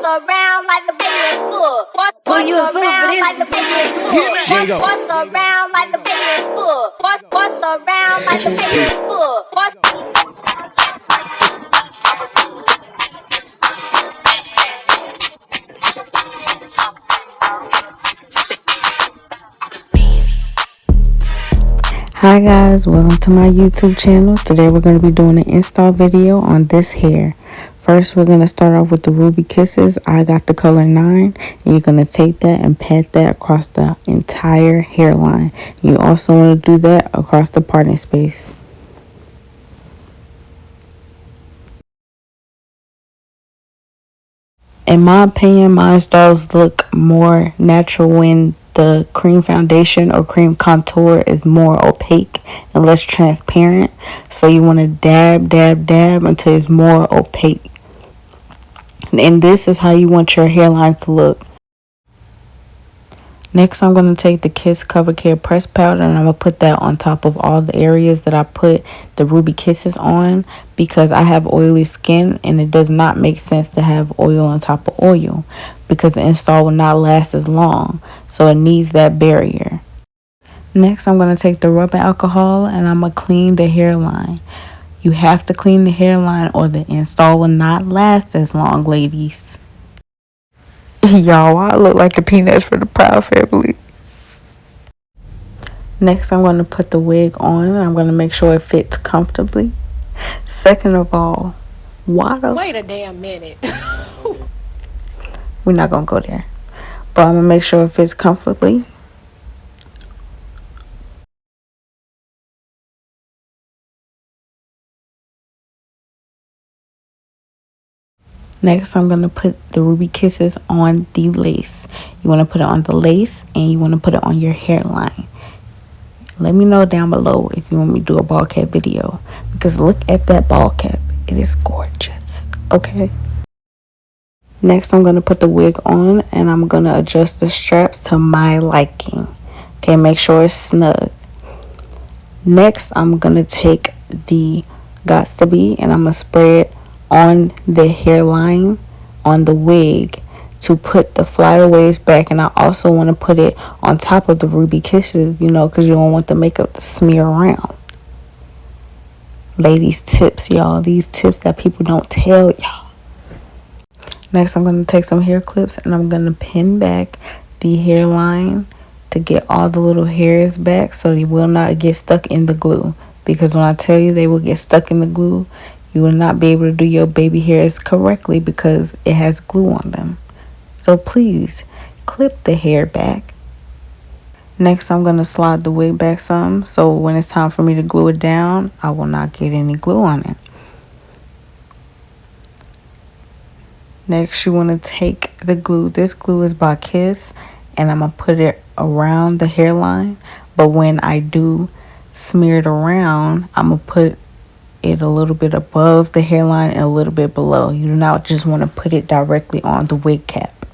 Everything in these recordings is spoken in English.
around like the baby in school. Boss around like the baby in school. Boss around like the baby in school. Boss around like the baby in school. Hi guys, welcome to my YouTube channel. Today we're going to be doing an install video on this hair. First we're going to start off with the Ruby Kisses. I got the color 9 and you're going to take that and pat that across the entire hairline. You also want to do that across the parting space. In my opinion, my installs look more natural when the cream foundation or cream contour is more opaque and less transparent. So you want to dab until it's more opaque. And this is how you want your hairline to look. Next, I'm going to take the Kiss Cover Care Press Powder and I'm going to put that on top of all the areas that I put the Ruby Kisses on, because I have oily skin and it does not make sense to have oil on top of oil because the install will not last as long. So it needs that barrier. Next, I'm going to take the rubbing alcohol and I'm going to clean the hairline. You have to clean the hairline or the install will not last as long, ladies. Y'all, I look like the peanuts for the Proud Family. Next, I'm going to put the wig on and I'm going to make sure it fits comfortably. Second of all, water. Wait a damn minute. We're not going to go there. But I'm going to make sure it fits comfortably. Next, I'm going to put the Ruby Kisses on the lace. You want to put it on the lace and you want to put it on your hairline. Let me know down below if you want me to do a ball cap video, because look at that ball cap. It is gorgeous. Okay. Next, I'm going to put the wig on and I'm going to adjust the straps to my liking. Okay, make sure it's snug. Next, I'm going to take the Gots to Be and I'm going to spray it on the hairline, on the wig, to put the flyaways back. And I also want to put it on top of the Ruby Kisses, you know, because you don't want the makeup to smear around. Ladies tips, y'all. These tips that people don't tell y'all. Next, I'm going to take some hair clips and I'm going to pin back the hairline to get all the little hairs back so they will not get stuck in the glue. Because when I tell you they will get stuck in the glue, you will not be able to do your baby hairs correctly because it has glue on them. So please clip the hair back. Next, I'm going to slide the wig back some, so when it's time for me to glue it down, I will not get any glue on it. Next, you want to take the glue. This glue is by Kiss, and I'm going to put it around the hairline. But when I do smear it around, I'm going to put it a little bit above the hairline and a little bit below. You do not just want to put it directly on the wig cap.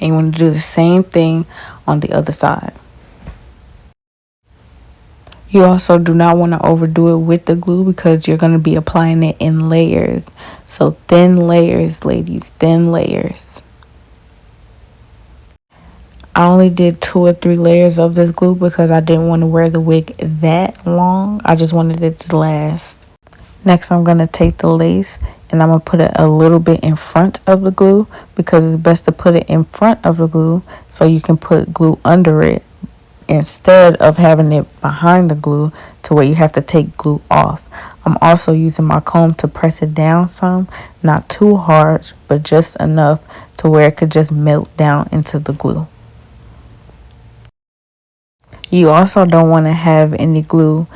And you want to do the same thing on the other side. You also do not want to overdo it with the glue because you're going to be applying it in layers. So thin layers, ladies, thin layers. I only did 2 or 3 layers of this glue because I didn't want to wear the wig that long. I just wanted it to last. Next, I'm going to take the lace and I'm going to put it a little bit in front of the glue because it's best to put it in front of the glue so you can put glue under it instead of having it behind the glue to where you have to take glue off. I'm also using my comb to press it down some, not too hard, but just enough to where it could just melt down into the glue. You also don't want to have any glue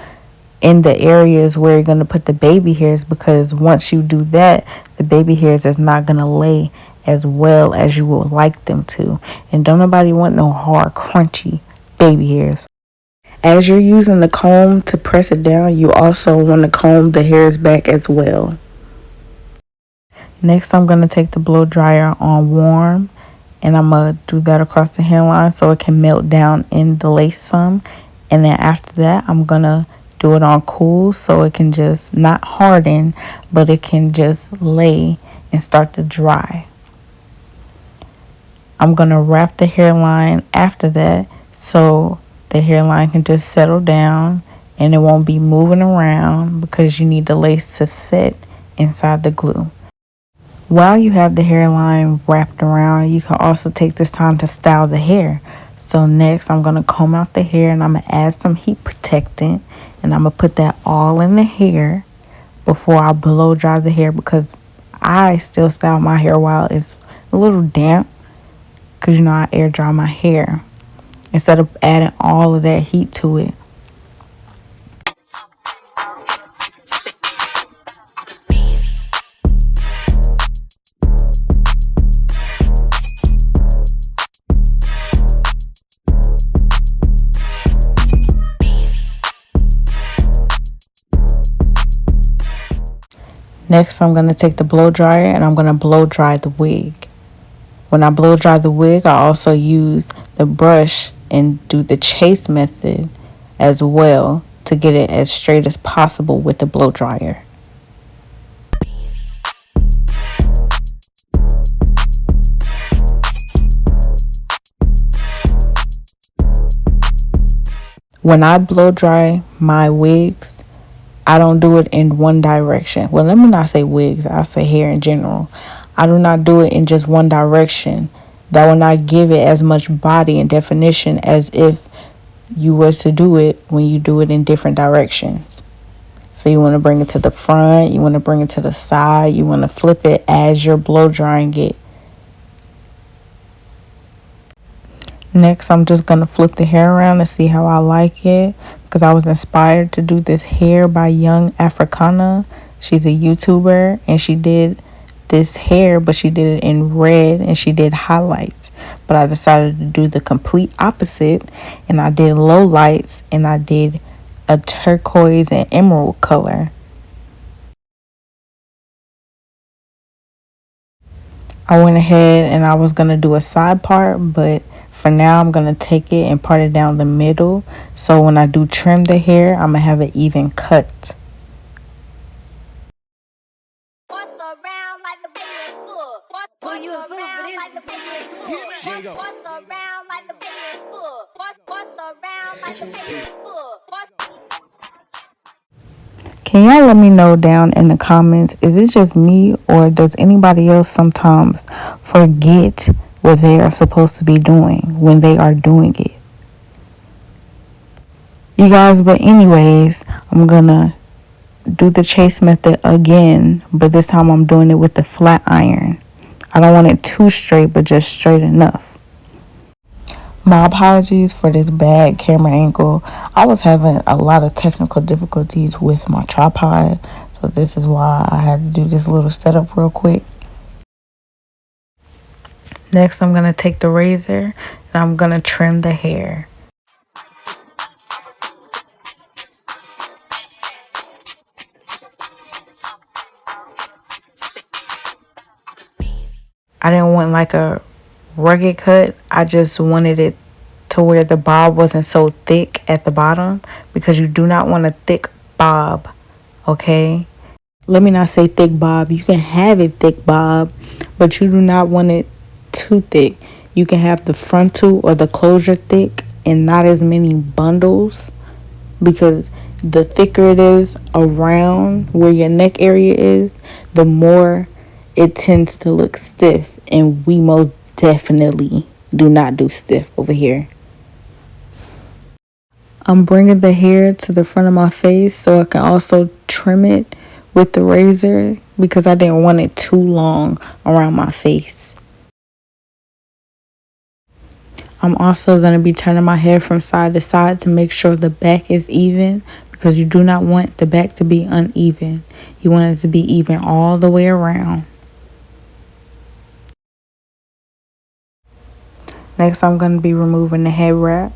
in the areas where you're going to put the baby hairs, because once you do that, the baby hairs is not going to lay as well as you would like them to. And don't nobody want no hard, crunchy baby hairs. As you're using the comb to press it down, you also want to comb the hairs back as well. Next, I'm going to take the blow dryer on warm and I'm going to do that across the hairline so it can melt down in the lace some. And then after that, I'm going to do it on cool so it can just not harden, but it can just lay and start to dry. I'm going to wrap the hairline after that so the hairline can just settle down and it won't be moving around because you need the lace to set inside the glue. While you have the hairline wrapped around, you can also take this time to style the hair. So next I'm going to comb out the hair and I'm going to add some heat protectant and I'm going to put that all in the hair before I blow dry the hair because I still style my hair while it's a little damp because I air dry my hair instead of adding all of that heat to it. Next, I'm going to take the blow dryer and I'm going to blow dry the wig. When I blow dry the wig, I also use the brush and do the chase method as well to get it as straight as possible with the blow dryer. When I blow dry my wigs, I don't do it in one direction. Well, let me not say wigs, I'll say hair in general. I do not do it in just one direction. That will not give it as much body and definition as if you was to do it when you do it in different directions. So you want to bring it to the front, you want to bring it to the side, you want to flip it as you're blow drying it. Next, I'm just going to flip the hair around to see how I like it because I was inspired to do this hair by young Africana. She's a YouTuber and she did this hair, but she did it in red and she did highlights. But I decided to do the complete opposite and I did low lights and I did a turquoise and emerald color. I went ahead and I was going to do a side part, but for now I'm going to take it and part it down the middle. So when I do trim the hair, I'm going to have an even cut. Can y'all let me know down in the comments, is it just me or does anybody else sometimes forget what they are supposed to be doing when they are doing it? You guys, but anyways, I'm gonna do the chase method again, but this time I'm doing it with the flat iron. I don't want it too straight, but just straight enough. My apologies for this bad camera angle. I was having a lot of technical difficulties with my tripod, so this is why I had to do this little setup real quick. Next, I'm going to take the razor and I'm going to trim the hair. I didn't want like a rugged cut. I just wanted it to where the bob wasn't so thick at the bottom because you do not want a thick bob, okay? Let me not say thick bob. You can have a thick bob, but you do not want it too thick. You can have the frontal or the closure thick and not as many bundles because the thicker it is around where your neck area is, the more it tends to look stiff, and we most definitely do not do stiff over here. I'm bringing the hair to the front of my face so I can also trim it with the razor because I didn't want it too long around my face. I'm also going to be turning my hair from side to side to make sure the back is even because you do not want the back to be uneven. You want it to be even all the way around. Next, I'm going to be removing the head wrap.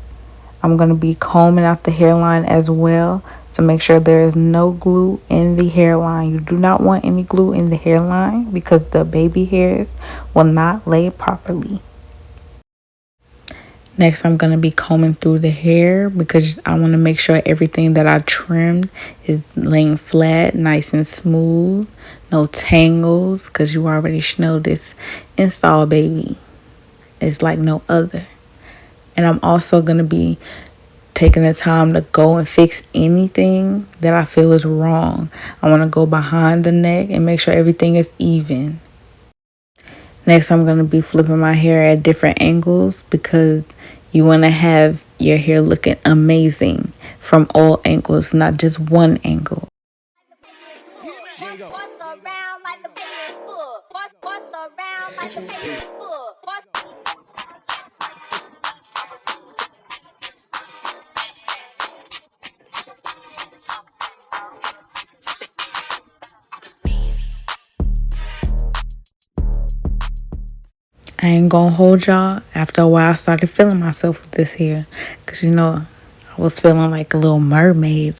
I'm going to be combing out the hairline as well to make sure there is no glue in the hairline. You do not want any glue in the hairline because the baby hairs will not lay properly. Next, I'm going to be combing through the hair because I want to make sure everything that I trimmed is laying flat, nice and smooth. No tangles because you already know this install baby. is like no other. And I'm also going to be taking the time to go and fix anything that I feel is wrong. I want to go behind the neck and make sure everything is even. Next, I'm going to be flipping my hair at different angles because you want to have your hair looking amazing from all angles, not just one angle. I ain't gonna hold y'all. After a while, I started feeling myself with this hair. Because, I was feeling like a little mermaid.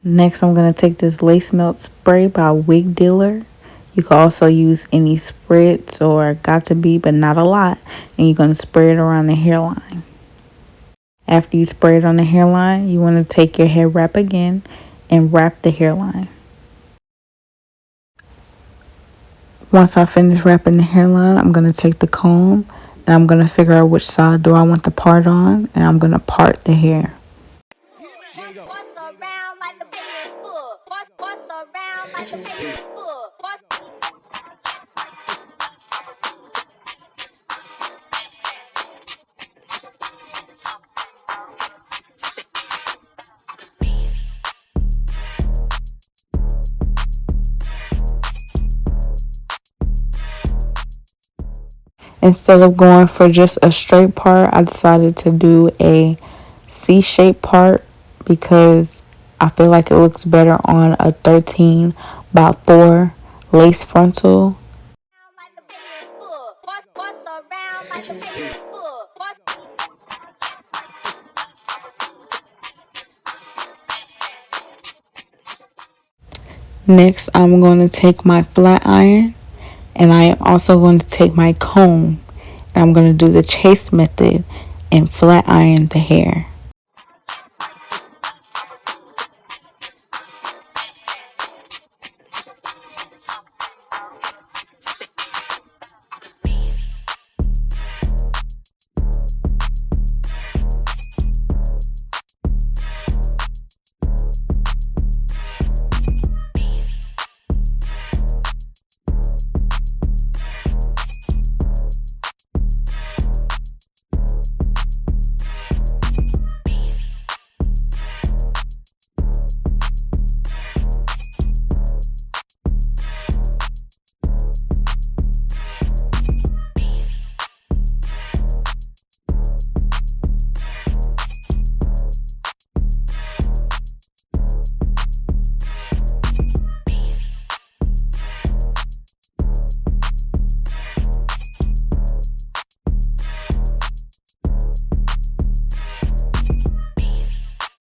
Next, I'm going to take this lace melt spray by Wig Dealer. You can also use any spritz or got to be, but not a lot. And you're going to spray it around the hairline. After you spray it on the hairline, you want to take your hair wrap again and wrap the hairline. Once I finish wrapping the hairline, I'm going to take the comb and I'm going to figure out which side do I want the part on, and I'm going to part the hair. Instead of going for just a straight part, I decided to do a C-shaped part because I feel like it looks better on a 13 by 4 lace frontal. Next, I'm going to take my flat iron. And I am also going to take my comb and I'm going to do the chase method and flat iron the hair.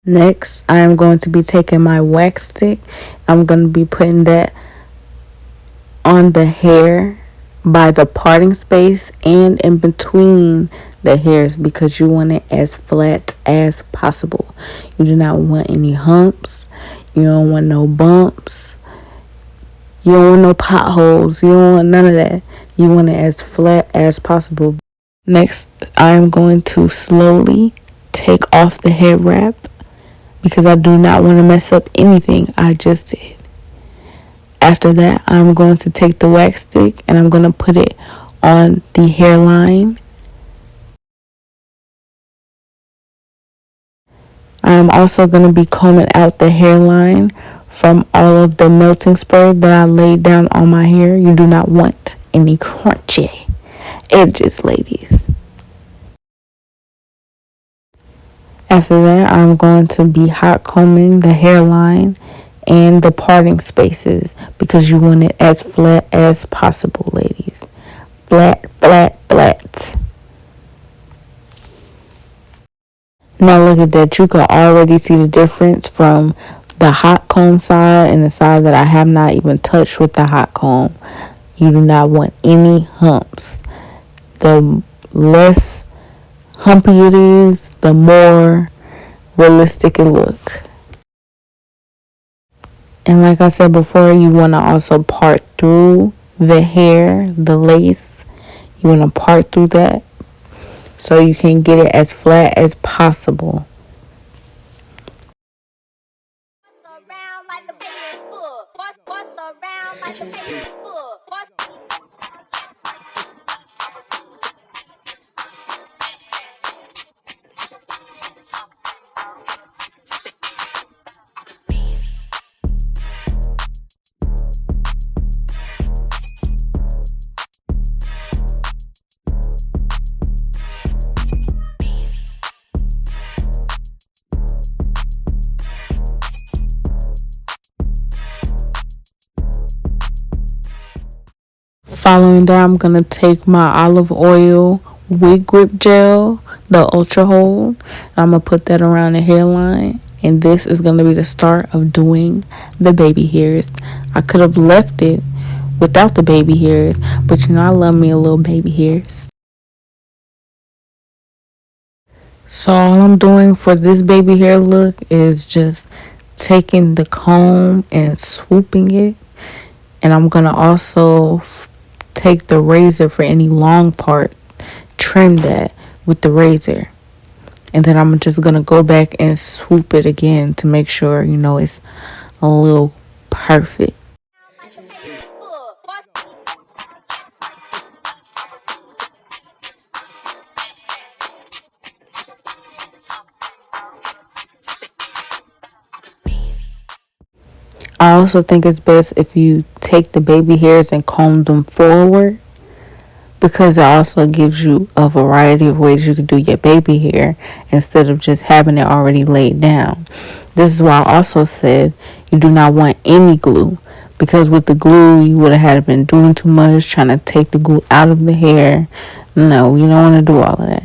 Next, I am going to be taking my wax stick. I'm going to be putting that on the hair by the parting space and in between the hairs because you want it as flat as possible. You do not want any humps. You don't want no bumps. You don't want no potholes. You don't want none of that. You want it as flat as possible. Next, I am going to slowly take off the head wrap because I do not want to mess up anything I just did. After that, I'm going to take the wax stick and I'm going to put it on the hairline. I am also going to be combing out the hairline from all of the melting spray that I laid down on my hair. You do not want any crunchy edges, ladies. After that, I'm going to be hot combing the hairline and the parting spaces because you want it as flat as possible, ladies. Flat, flat, flat. Now look at that. You can already see the difference from the hot comb side and the side that I have not even touched with the hot comb. You do not want any humps. The less humpy it is, the more realistic it look. And like I said before, you want to also part through the hair, the lace. You want to part through that so you can get it as flat as possible. Following that, I'm going to take my olive oil wig grip gel, the ultra hold, and I'm going to put that around the hairline. And this is going to be the start of doing the baby hairs. I could have left it without the baby hairs, but you know I love me a little baby hairs. So all I'm doing for this baby hair look is just taking the comb and swooping it. And I'm going to also take the razor for any long part, trim that with the razor. And then I'm just going to go back and swoop it again to make sure, you know, it's a little perfect. I also think it's best if you take the baby hairs and comb them forward, because it also gives you a variety of ways you could do your baby hair instead of just having it already laid down. This is why I also said you do not want any glue, because with the glue you would have had been doing too much, trying to take the glue out of the hair. No, you don't want to do all of that.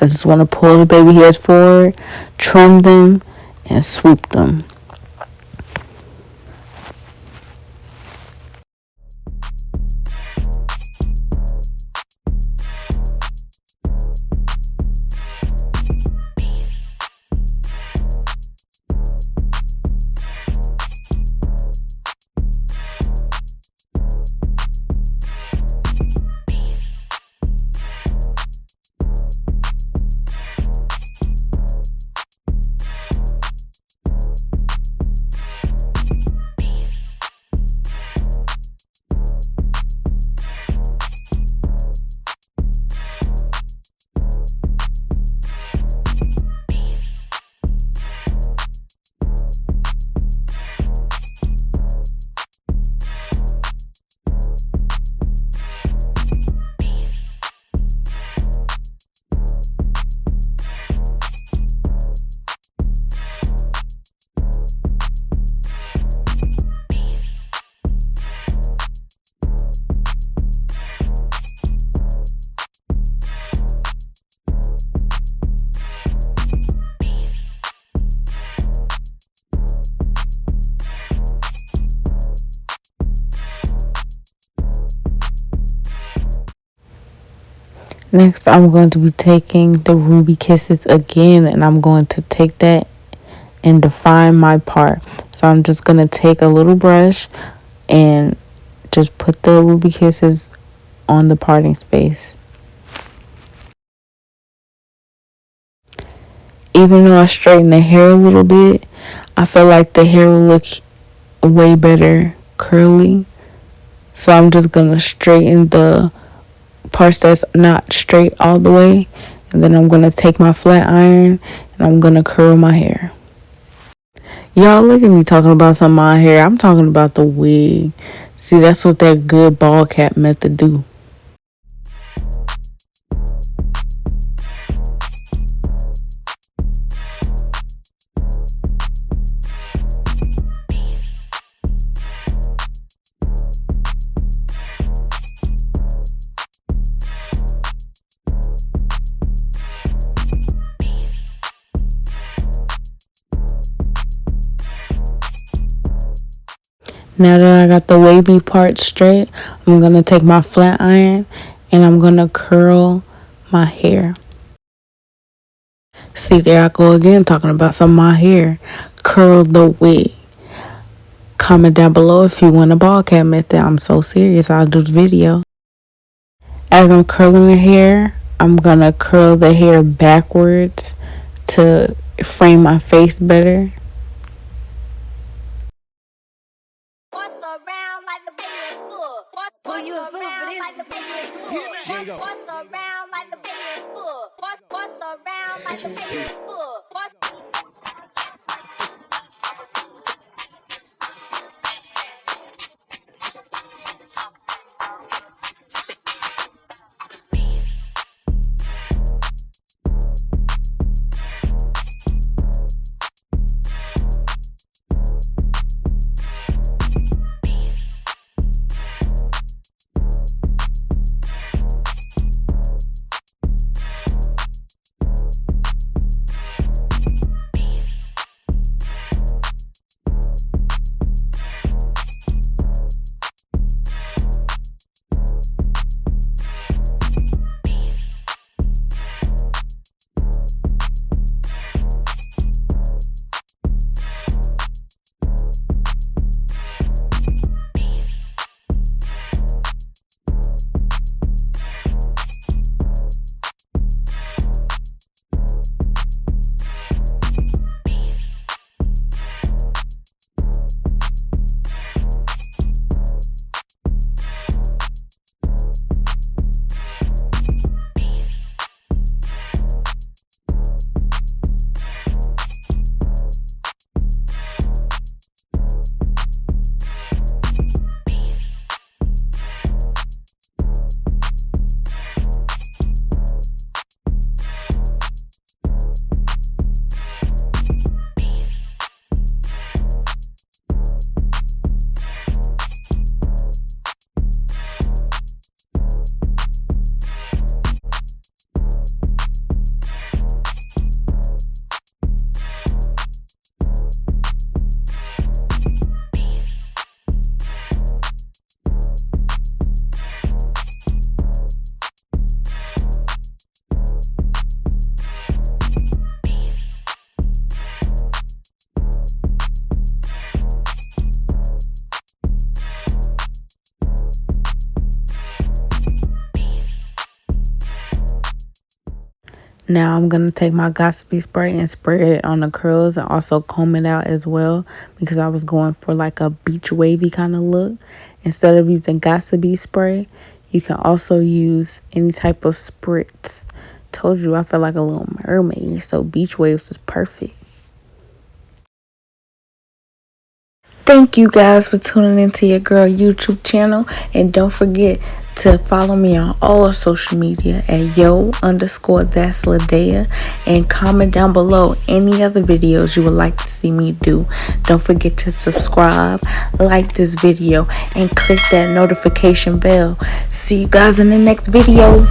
I just want to pull the baby hairs forward, trim them, and swoop them. Next, I'm going to be taking the Ruby Kisses again, and I'm going to take that and define my part. So I'm just going to take a little brush and just put the Ruby Kisses on the parting space. Even though I straighten the hair a little bit, I feel like the hair will look way better curly. So I'm just going to straighten the parts that's not straight all the way, and then I'm going to take my flat iron and I'm going to curl my hair. Y'all, look at me talking about some of my hair. I'm talking about the wig. See, that's what that good ball cap method do. Now that I got the wavy part straight, I'm going to take my flat iron and I'm going to curl my hair. See, there I go again talking about some of my hair. Curl the wig. Comment down below if you want a ball cap method. I'm so serious. I'll do the video. As I'm curling the hair, I'm going to curl the hair backwards to frame my face better. Now I'm going to take my Gossipy spray and spray it on the curls and also comb it out as well because I was going for like a beach wavy kind of look. Instead of using Gossipy spray, you can also use any type of spritz. Told you I felt like a little mermaid, so beach waves is perfect. Thank you guys for tuning into your girl YouTube channel, and don't forget to follow me on all social media at yo_that's Ladea, and comment down below any other videos you would like to see me do. Don't forget to subscribe, like this video, and click that notification bell. See you guys in the next video.